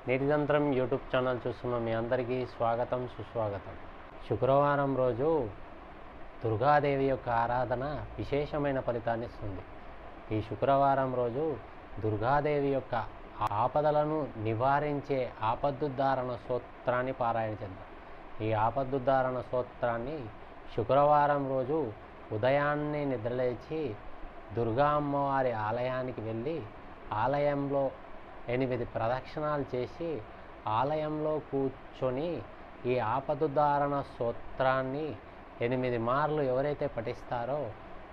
నిరంతరం YouTube channel చూస్తున్న మీ అందరికీ స్వాగతం సుస్వాగతం. శుక్రవారం రోజు దుర్గాదేవి యొక్క ఆరాధన విశేషమైన ఫలితాన్ని ఇస్తుంది. ఈ శుక్రవారం రోజు దుర్గాదేవి యొక్క ఆపదలను నివారించే ఆపద్దుద్ధారణ స్తోత్రాన్ని పారాయణ చేద్దాం. ఈ ఆపద్దుద్ధారణ స్తోత్రాన్ని శుక్రవారం రోజు ఉదయాన్నే నిద్రలేచి దుర్గా అమ్మవారి ఆలయానికి వెళ్ళి ఆలయంలో 8 ప్రదక్షిణాలు చేసి ఆలయంలో కూర్చొని ఈ ఆపదుద్ధారణ స్తోత్రాన్ని 8 మార్లు ఎవరైతే పఠిస్తారో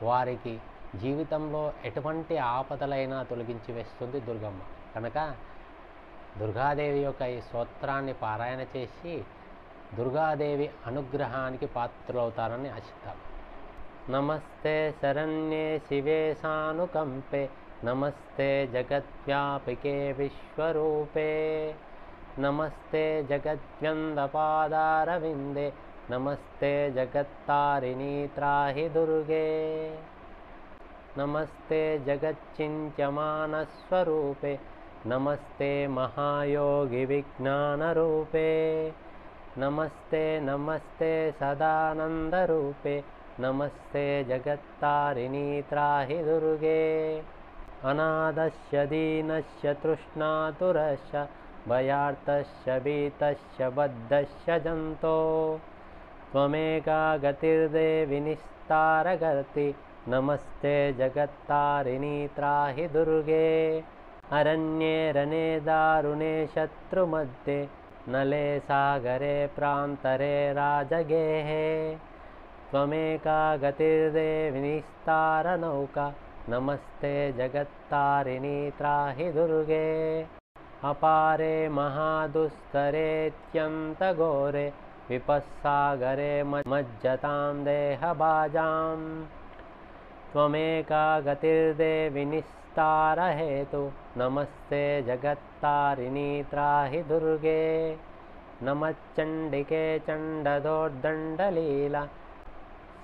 వారికి జీవితంలో ఎటువంటి ఆపదలైనా తొలగించి వేస్తుంది దుర్గమ్మ. కనుక దుర్గాదేవి యొక్క ఈ స్తోత్రాన్ని పారాయణ చేసి దుర్గాదేవి అనుగ్రహానికి పాత్రులవుతారని ఆశిద్దాం. నమస్తే శరణ్యే శివే సానుకంపే నమస్తే జగద్వ్యాపికే విశ్వరూపే నమస్తే జగద్వ్యందపాదారవిందే నమస్తే జగత్తారిణీ త్రాహి దుర్గే నమస్తే జగచ్చింత్యమానస్వరూపే నమస్తే మహాయోగి విజ్ఞానరూపే నమస్తే నమస్తే సదానందరూపే నమస్తే జగత్తారిణీ త్రాహి దుర్గే అనాథస్య దీనస్య తృష్ణాతురస్య భయార్తస్య భీతస్య బద్ధస్య జంతో త్వమేకా గతిర్దేవి నిస్తారగతి నమస్తే జగత్తారిణీ త్రాహి దుర్గే అరణ్యే రనే దారుణే శత్రుమధ్యే నలే సాగరే ప్రాంతరే రాజగేహే త్వమేకా గతిర్దేవి నిస్తారనౌకా నమస్తే జగత్తారిణీ త్రాహి దుర్గే అపారే మహాదుస్తరేత్యంతఘోరే విపస్సాగరే మజ్జతాం దేహభాజాం త్వమేకా గతిర్దేవి నిస్తారహేతు నమస్తే జగత్తారిణీ త్రాహి దుర్గే నమశ్చండికే చండదోర్దండలీల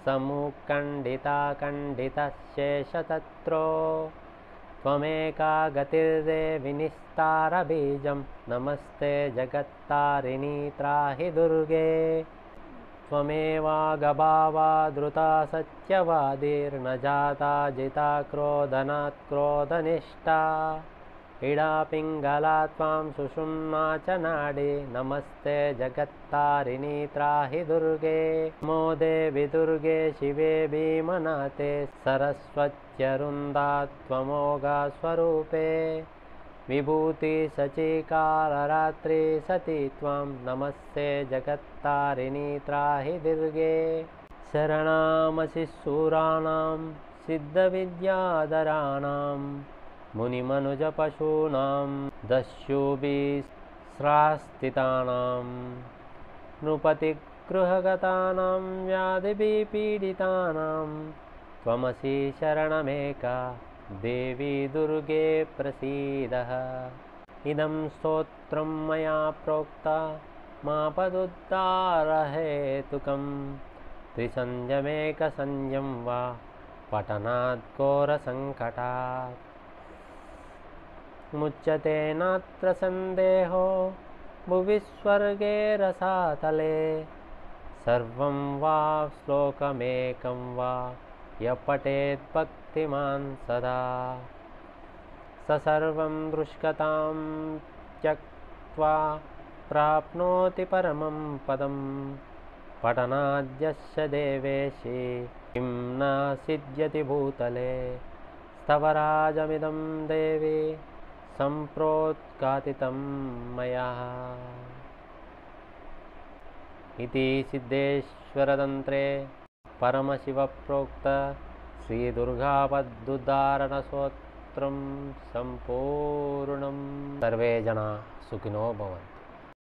సమూఖండితా ఖండితశేషతత్రో త్వమేకా గతిర్దేవి నిస్తారబీజం నమస్తే జగత్తారిణీ త్రాహి దుర్గే త్వమేవాగభావా ధృతా సత్యవాదీర్న జాతా జితా క్రోధనాత్ క్రోధనిష్టా ఇడా పింగళా త్వాం సుషుమ్నా చ నాడి నమస్తే జగత్తారిణీ త్రాహి దుర్గే నమో దేవి దుర్గే శివే భీమనాథే సరస్వత్యరుందా త్వమోఘా స్వరూపే విభూతి సచీకాలరాత్రి సతీ త్వాం నమస్తే జగత్తారిణీ త్రాహి దుర్గే శరణామసి శూరాణాం సిద్ధవిద్యాధరాణాం మునిమనుజపశూనాం దస్యుభిస్రాస్థితానాం నృపతిగృహగతానాం వ్యాధిభిపీడితానాం త్వమసి శరణమేకా దేవీ దుర్గే ప్రసీదః. ఇదం స్తోత్రం మయా ప్రోక్త మాపదుద్ధారహేతుకం త్రిసంధ్యమేకసంధ్యం వా పఠనాత్ ఘోరసంకటాత్ ముచ్యతే నాత్ర సందేహో భువి స్వర్గే రసాతలే సర్వం వా శ్లోకమేకం వా యపఠేత్ భక్తిమాన్ సదా స సర్వం దృష్కతాం త్యక్త్వా ప్రాప్నోతి పరమం పదం పఠనాద్యస్య దేవేశి కిం న సిద్ధ్యతి భూతలే స్తవరాజమిదం దేవి సంప్రోత్కాతితం మయా ఇతి సిద్ధేశ్వరతంత్రే పరమశివప్రోక్త శ్రీదుర్గాపద్దుద్ధారణ స్తోత్రం సంపూర్ణం. సర్వే జనా సుఖినో భవంతు.